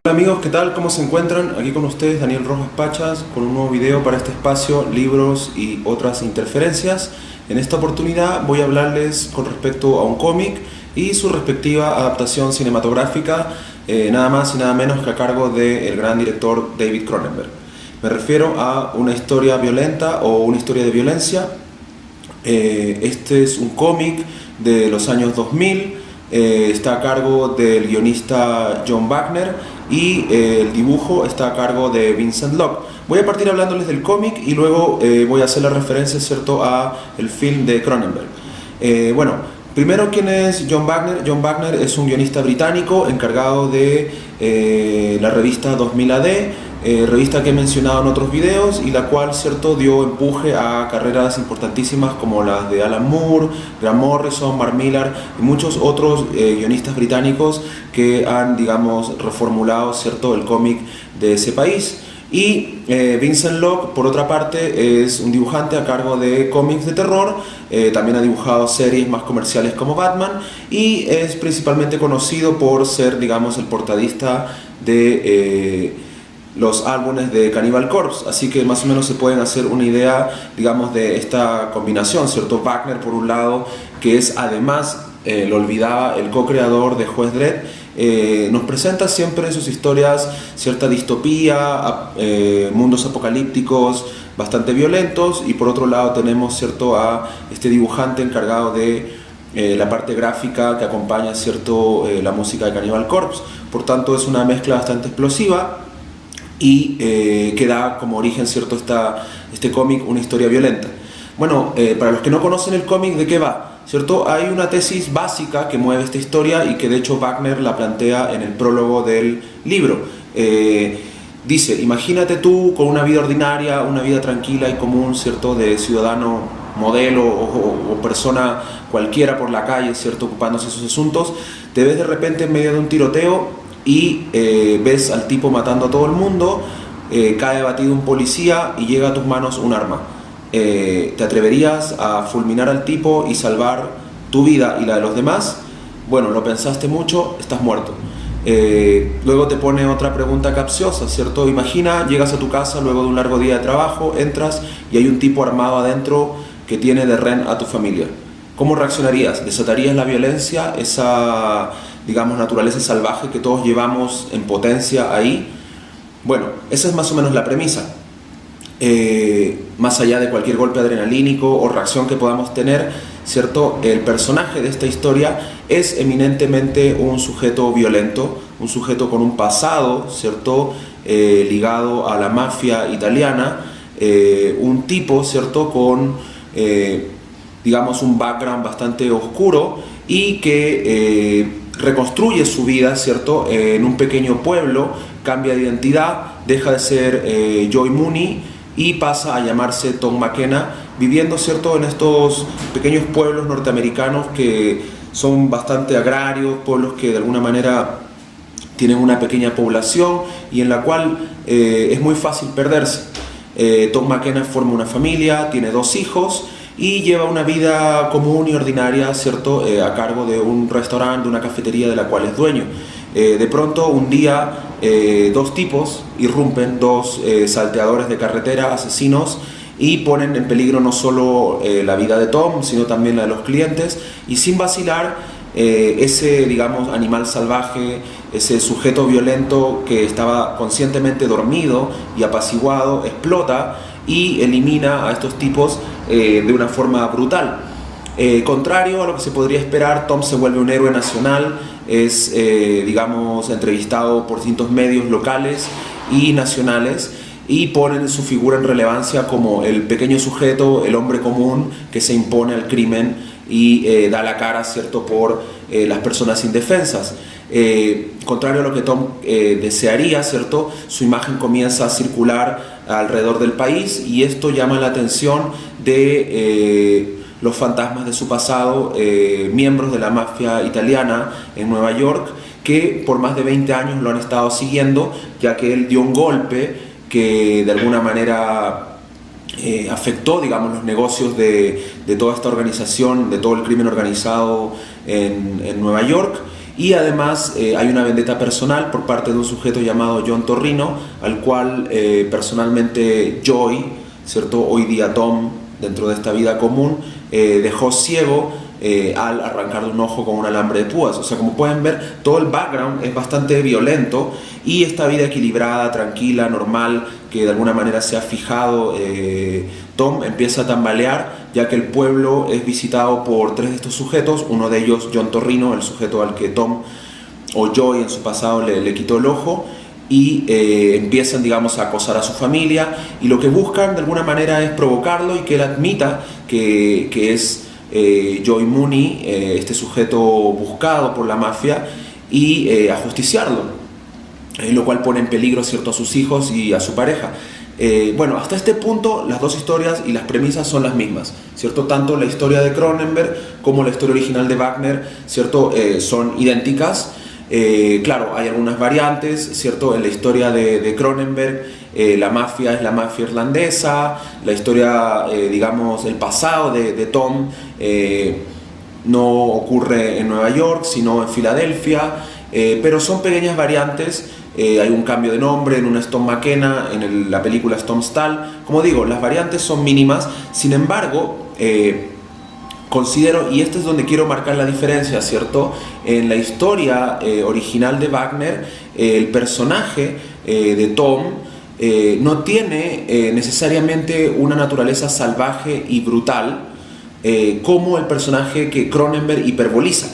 Hola amigos, ¿qué tal? ¿Cómo se encuentran? Aquí con ustedes Daniel Rojas Pachas con un nuevo video para este espacio, libros y otras interferencias. En esta oportunidad voy a hablarles con respecto a un cómic y su respectiva adaptación cinematográfica, nada más y nada menos que a cargo del gran director David Cronenberg. Me refiero a una historia violenta o una historia de violencia. Este es un cómic de los años 2000, está a cargo del guionista John Wagner y el dibujo está a cargo de Vincent Locke. Voy a partir hablándoles del cómic y luego voy a hacer la referencia, ¿cierto?, a el film de Cronenberg. Bueno, primero, ¿quién es John Wagner? John Wagner es un guionista británico encargado de la revista 2000 AD, revista que he mencionado en otros videos y la cual, cierto, dio empuje a carreras importantísimas como las de Alan Moore, Grant Morrison, Mark Millar y muchos otros guionistas británicos que han, digamos, reformulado, cierto, el cómic de ese país. Y Vincent Locke, por otra parte, es un dibujante a cargo de cómics de terror, también ha dibujado series más comerciales como Batman y es principalmente conocido por ser, digamos, el portadista de los álbumes de Cannibal Corpse, así que más o menos se pueden hacer una idea, digamos, de esta combinación, ¿cierto? Wagner, por un lado, que es además, lo olvidaba, el co-creador de Juez Dredd, nos presenta siempre en sus historias cierta distopía, mundos apocalípticos bastante violentos, y por otro lado tenemos, cierto, a este dibujante encargado de la parte gráfica que acompaña, cierto, la música de Cannibal Corpse. Por tanto, es una mezcla bastante explosiva y que da como origen, cierto, este cómic, una historia violenta. Bueno, para los que no conocen el cómic, ¿de qué va? ¿Cierto? Hay una tesis básica que mueve esta historia y que de hecho Wagner la plantea en el prólogo del libro. Dice, imagínate tú con una vida ordinaria, una vida tranquila y común, ¿cierto?, de ciudadano modelo o persona cualquiera por la calle, ¿cierto?, ocupándose de sus asuntos. Te ves de repente en medio de un tiroteo y ves al tipo matando a todo el mundo, cae abatido un policía y llega a tus manos un arma. ¿Te atreverías a fulminar al tipo y salvar tu vida y la de los demás? Bueno, lo pensaste mucho, estás muerto. Luego te pone otra pregunta capciosa, ¿cierto? Imagina, llegas a tu casa luego de un largo día de trabajo, entras y hay un tipo armado adentro que tiene de rehén a tu familia. ¿Cómo reaccionarías? ¿Desatarías la violencia, esa, digamos, naturaleza salvaje que todos llevamos en potencia ahí? Bueno, esa es más o menos la premisa. Más allá de cualquier golpe adrenalínico o reacción que podamos tener, ¿cierto?, el personaje de esta historia es eminentemente un sujeto violento, un sujeto con un pasado, ¿cierto?, ligado a la mafia italiana, un tipo, ¿cierto?, con digamos un background bastante oscuro y que reconstruye su vida, ¿cierto?, en un pequeño pueblo, cambia de identidad, deja de ser Joy Mooney y pasa a llamarse Tom McKenna, viviendo, ¿cierto?, en estos pequeños pueblos norteamericanos que son bastante agrarios, pueblos que de alguna manera tienen una pequeña población y en la cual es muy fácil perderse. Tom McKenna forma una familia, tiene 2 hijos y lleva una vida común y ordinaria, ¿cierto?, a cargo de un restaurante, de una cafetería de la cual es dueño. De pronto, un día, 2 tipos irrumpen, 2 salteadores de carretera, asesinos, y ponen en peligro no solo la vida de Tom, sino también la de los clientes, y sin vacilar, ese, digamos, animal salvaje, ese sujeto violento que estaba conscientemente dormido y apaciguado, explota y elimina a estos tipos de una forma brutal. Contrario a lo que se podría esperar, Tom se vuelve un héroe nacional, es, digamos, entrevistado por distintos medios locales y nacionales y ponen su figura en relevancia como el pequeño sujeto, el hombre común que se impone al crimen y da la cara, ¿cierto?, por las personas indefensas. Contrario a lo que Tom desearía, ¿cierto?, su imagen comienza a circular alrededor del país y esto llama la atención de los fantasmas de su pasado, miembros de la mafia italiana en Nueva York, que por más de 20 años lo han estado siguiendo, ya que él dio un golpe que de alguna manera afectó, digamos, los negocios de toda esta organización, de todo el crimen organizado en Nueva York, y además hay una vendetta personal por parte de un sujeto llamado John Torrino, al cual personalmente Joy, ¿cierto? Hoy día Tom, dentro de esta vida común, dejó ciego al arrancarle un ojo con un alambre de púas. O sea, como pueden ver, todo el background es bastante violento, y esta vida equilibrada, tranquila, normal, que de alguna manera se ha fijado Tom, empieza a tambalear, ya que el pueblo es visitado por 3 de estos sujetos, uno de ellos John Torrino, el sujeto al que Tom o Joy en su pasado le quitó el ojo, y empiezan, digamos, a acosar a su familia, y lo que buscan de alguna manera es provocarlo y que él admita que es Joy Mooney, este sujeto buscado por la mafia, y ajusticiarlo, lo cual pone en peligro, ¿cierto?, a sus hijos y a su pareja. Bueno, hasta este punto las dos historias y las premisas son las mismas, ¿cierto? Tanto la historia de Cronenberg como la historia original de Wagner, ¿cierto? Son idénticas. Claro, hay algunas variantes, ¿cierto? En la historia de Cronenberg, la mafia es la mafia irlandesa, la historia, digamos, el pasado de Tom no ocurre en Nueva York, sino en Filadelfia, pero son pequeñas variantes. Hay un cambio de nombre en una es Tom McKenna, en la película es Tom Stahl. Como digo, las variantes son mínimas, sin embargo, considero, y este es donde quiero marcar la diferencia, ¿cierto? En la historia original de Wagner, el personaje de Tom no tiene necesariamente una naturaleza salvaje y brutal como el personaje que Cronenberg hiperboliza.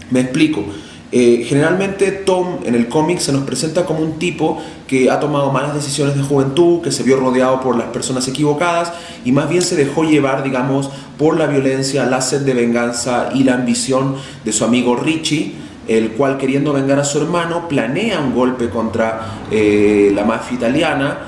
Me explico. Generalmente Tom en el cómic se nos presenta como un tipo que ha tomado malas decisiones de juventud, que se vio rodeado por las personas equivocadas y más bien se dejó llevar, digamos, por la violencia, la sed de venganza y la ambición de su amigo Richie, el cual, queriendo vengar a su hermano, planea un golpe contra la mafia italiana,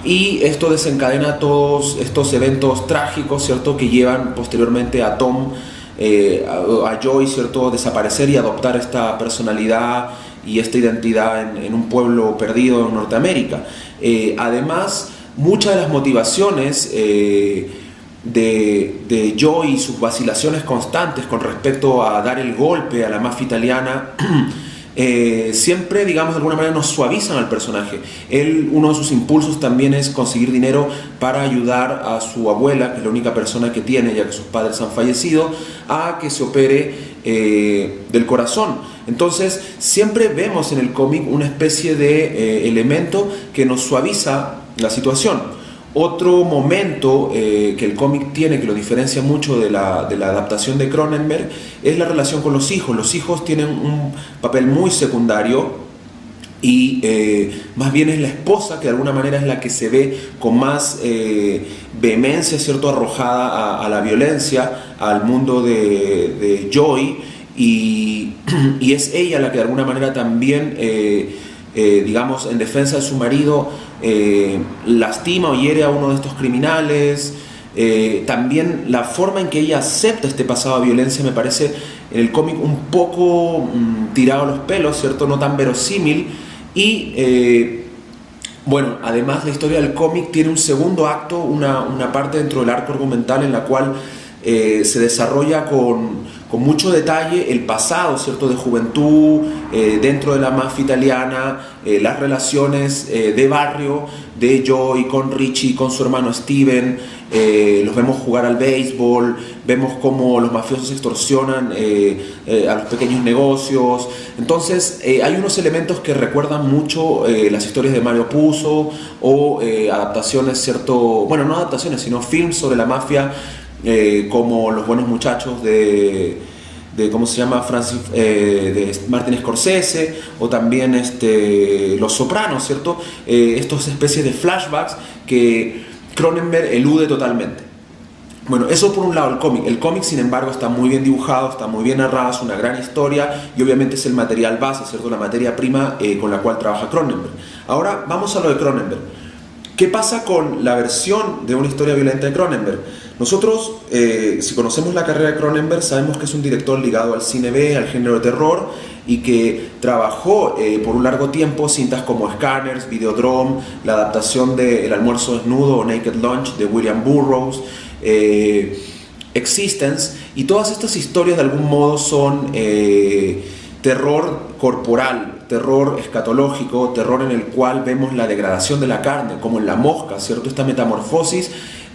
y esto desencadena todos estos eventos trágicos, ¿cierto?, que llevan posteriormente a Tom, a Joy, ¿cierto?, desaparecer y adoptar esta personalidad y esta identidad en un pueblo perdido en Norteamérica. Además, muchas de las motivaciones de Joy y sus vacilaciones constantes con respecto a dar el golpe a la mafia italiana siempre, digamos, de alguna manera nos suavizan al personaje. Él, uno de sus impulsos también es conseguir dinero para ayudar a su abuela, que es la única persona que tiene, ya que sus padres han fallecido, a que se opere del corazón. Entonces siempre vemos en el cómic una especie de elemento que nos suaviza la situación. Otro momento que el cómic tiene, que lo diferencia mucho de la adaptación de Cronenberg, es la relación con los hijos. Los hijos tienen un papel muy secundario, y más bien es la esposa que de alguna manera es la que se ve con más vehemencia, ¿cierto?, arrojada a la violencia, al mundo de Joy, y es ella la que de alguna manera también, digamos, en defensa de su marido, lastima o hiere a uno de estos criminales. También la forma en que ella acepta este pasado de violencia me parece en el cómic un poco tirado a los pelos, ¿cierto?, no tan verosímil. Y bueno, además la historia del cómic tiene un segundo acto, una parte dentro del arco argumental en la cual se desarrolla con mucho detalle el pasado, ¿cierto?, de juventud dentro de la mafia italiana, las relaciones de barrio de Joy con Richie, con su hermano Steven. Los vemos jugar al béisbol, vemos cómo los mafiosos extorsionan a los pequeños negocios. Entonces hay unos elementos que recuerdan mucho las historias de Mario Puzo, o adaptaciones, ¿cierto? Bueno, no adaptaciones, sino films sobre la mafia, como Los Buenos Muchachos de ¿cómo se llama? De Martin Scorsese, o también Los Sopranos, ¿cierto? Estos especies de flashbacks que Cronenberg elude totalmente. Bueno, eso por un lado el cómic. El cómic, sin embargo, está muy bien dibujado, está muy bien narrado, es una gran historia, y obviamente es el material base, ¿cierto?, la materia prima con la cual trabaja Cronenberg. Ahora vamos a lo de Cronenberg. ¿Qué pasa con la versión de una historia violenta de Cronenberg? Nosotros, si conocemos la carrera de Cronenberg, sabemos que es un director ligado al cine B, al género de terror, y que trabajó por un largo tiempo cintas como Scanners, Videodrome, la adaptación de El almuerzo desnudo o Naked Lunch de William Burroughs, Existence, y todas estas historias de algún modo son terror corporal, terror escatológico, terror en el cual vemos la degradación de la carne, como en La Mosca, ¿cierto? Esta metamorfosis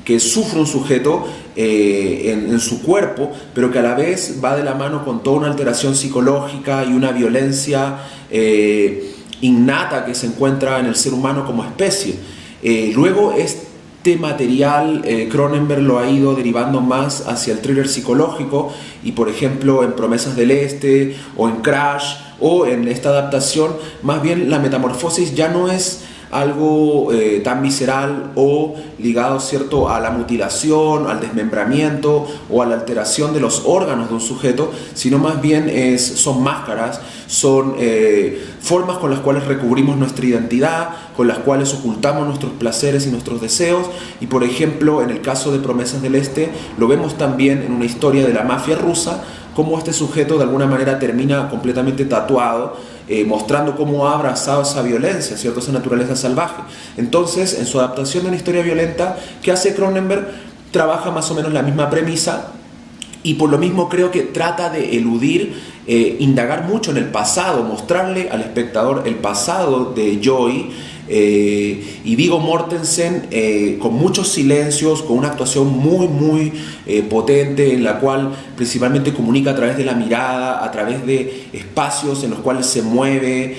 que sufre un sujeto en su cuerpo, pero que a la vez va de la mano con toda una alteración psicológica y una violencia innata que se encuentra en el ser humano como especie. Luego este material Cronenberg lo ha ido derivando más hacia el thriller psicológico, y por ejemplo en Promesas del Este o en Crash o en esta adaptación, más bien la metamorfosis ya no es algo tan visceral o ligado, ¿cierto?, a la mutilación, al desmembramiento o a la alteración de los órganos de un sujeto, sino más bien son máscaras, son formas con las cuales recubrimos nuestra identidad, con las cuales ocultamos nuestros placeres y nuestros deseos. Y por ejemplo, en el caso de Promesas del Este, lo vemos también en una historia de la mafia rusa, cómo este sujeto de alguna manera termina completamente tatuado, mostrando cómo ha abrazado esa violencia, ¿cierto?, esa naturaleza salvaje. Entonces, en su adaptación de una historia violenta que hace Cronenberg, trabaja más o menos la misma premisa, y por lo mismo creo que trata de eludir, indagar mucho en el pasado, mostrarle al espectador el pasado de Joey, y Viggo Mortensen, con muchos silencios, con una actuación muy potente, en la cual principalmente comunica a través de la mirada, a través de espacios en los cuales se mueve,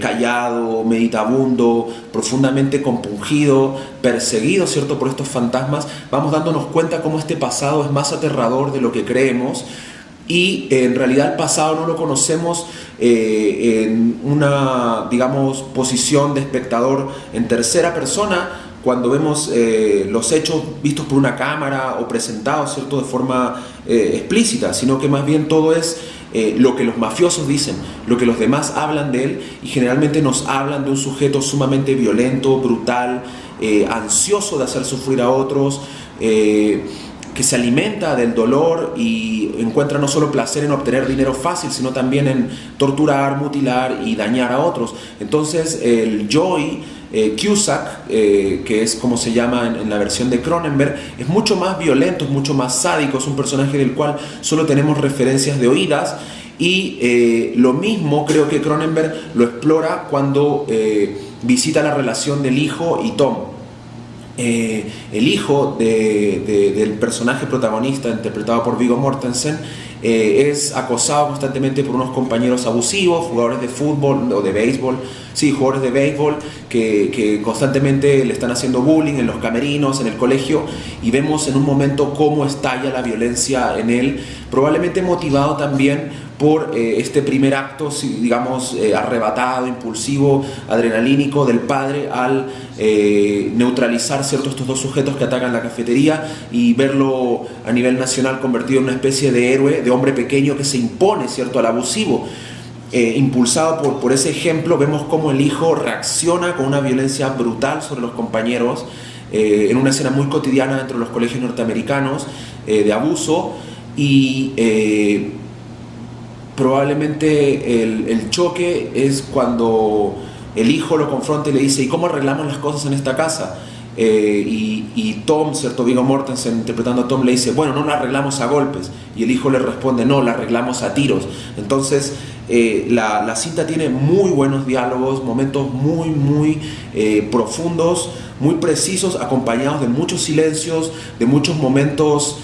callado, meditabundo, profundamente compungido, perseguido, ¿cierto?, por estos fantasmas. Vamos dándonos cuenta cómo este pasado es más aterrador de lo que creemos, y en realidad el pasado no lo conocemos en una, digamos, posición de espectador en tercera persona, cuando vemos los hechos vistos por una cámara o presentados, ¿cierto?, de forma explícita, sino que más bien todo es lo que los mafiosos dicen, lo que los demás hablan de él, y generalmente nos hablan de un sujeto sumamente violento, brutal, ansioso de hacer sufrir a otros, que se alimenta del dolor y encuentra no solo placer en obtener dinero fácil, sino también en torturar, mutilar y dañar a otros. Entonces el Joey Cusack, que es como se llama en la versión de Cronenberg, es mucho más violento, es mucho más sádico, es un personaje del cual solo tenemos referencias de oídas. Y lo mismo creo que Cronenberg lo explora cuando visita la relación del hijo y Tom. El hijo del personaje protagonista, interpretado por Viggo Mortensen, es acosado constantemente por unos compañeros abusivos, jugadores de fútbol o de béisbol, sí, jugadores de béisbol que constantemente le están haciendo bullying en los camerinos, en el colegio, y vemos en un momento cómo estalla la violencia en él, probablemente motivado también por este primer acto, digamos, arrebatado, impulsivo, adrenalínico del padre al neutralizar, ¿cierto?, estos dos sujetos que atacan la cafetería, y verlo a nivel nacional convertido en una especie de héroe, de hombre pequeño que se impone, ¿cierto?, al abusivo. Impulsado por ese ejemplo, vemos cómo el hijo reacciona con una violencia brutal sobre los compañeros, en una escena muy cotidiana dentro de los colegios norteamericanos, de abuso, y probablemente el choque es cuando el hijo lo confronta y le dice: ¿y cómo arreglamos las cosas en esta casa? Y Tom, ¿cierto?, Viggo Mortensen interpretando a Tom, le dice: bueno, no la arreglamos a golpes. Y el hijo le responde: no, la arreglamos a tiros. Entonces la cinta tiene muy buenos diálogos, momentos muy profundos, muy precisos, acompañados de muchos silencios, de muchos momentos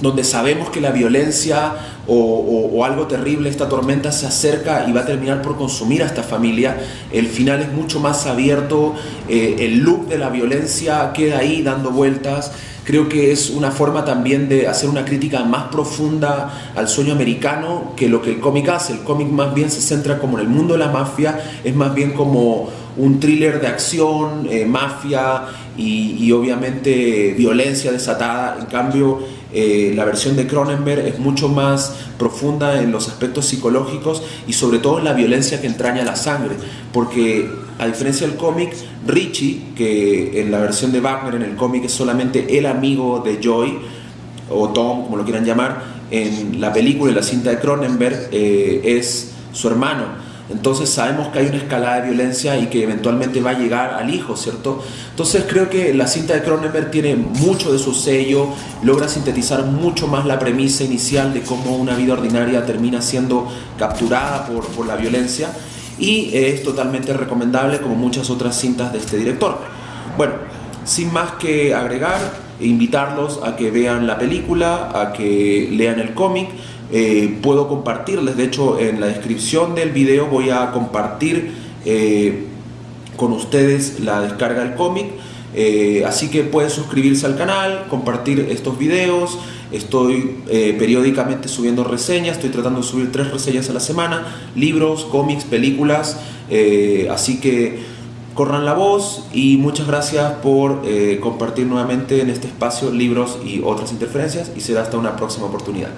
donde sabemos que la violencia o algo terrible, esta tormenta, se acerca y va a terminar por consumir a esta familia. El final es mucho más abierto, el loop de la violencia queda ahí dando vueltas. Creo que es una forma también de hacer una crítica más profunda al sueño americano que lo que el cómic hace. El cómic más bien se centra como en el mundo de la mafia, es más bien como un thriller de acción, mafia y obviamente violencia desatada. En cambio, la versión de Cronenberg es mucho más profunda en los aspectos psicológicos y sobre todo en la violencia que entraña la sangre, porque a diferencia del cómic, Richie, que en la versión de Wagner en el cómic es solamente el amigo de Joy, o Tom, como lo quieran llamar, en la película y la cinta de Cronenberg es su hermano. Entonces sabemos que hay una escalada de violencia y que eventualmente va a llegar al hijo, ¿cierto? Entonces creo que la cinta de Cronenberg tiene mucho de su sello, logra sintetizar mucho más la premisa inicial de cómo una vida ordinaria termina siendo capturada por la violencia, y es totalmente recomendable como muchas otras cintas de este director. Bueno, sin más que agregar, invitarlos a que vean la película, a que lean el cómic. Puedo compartirles, de hecho en la descripción del video voy a compartir con ustedes la descarga del cómic, así que pueden suscribirse al canal, compartir estos videos. Estoy periódicamente subiendo reseñas, estoy tratando de subir 3 reseñas a la semana, libros, cómics, películas, así que corran la voz, y muchas gracias por compartir nuevamente en este espacio libros y otras interferencias, y será hasta una próxima oportunidad.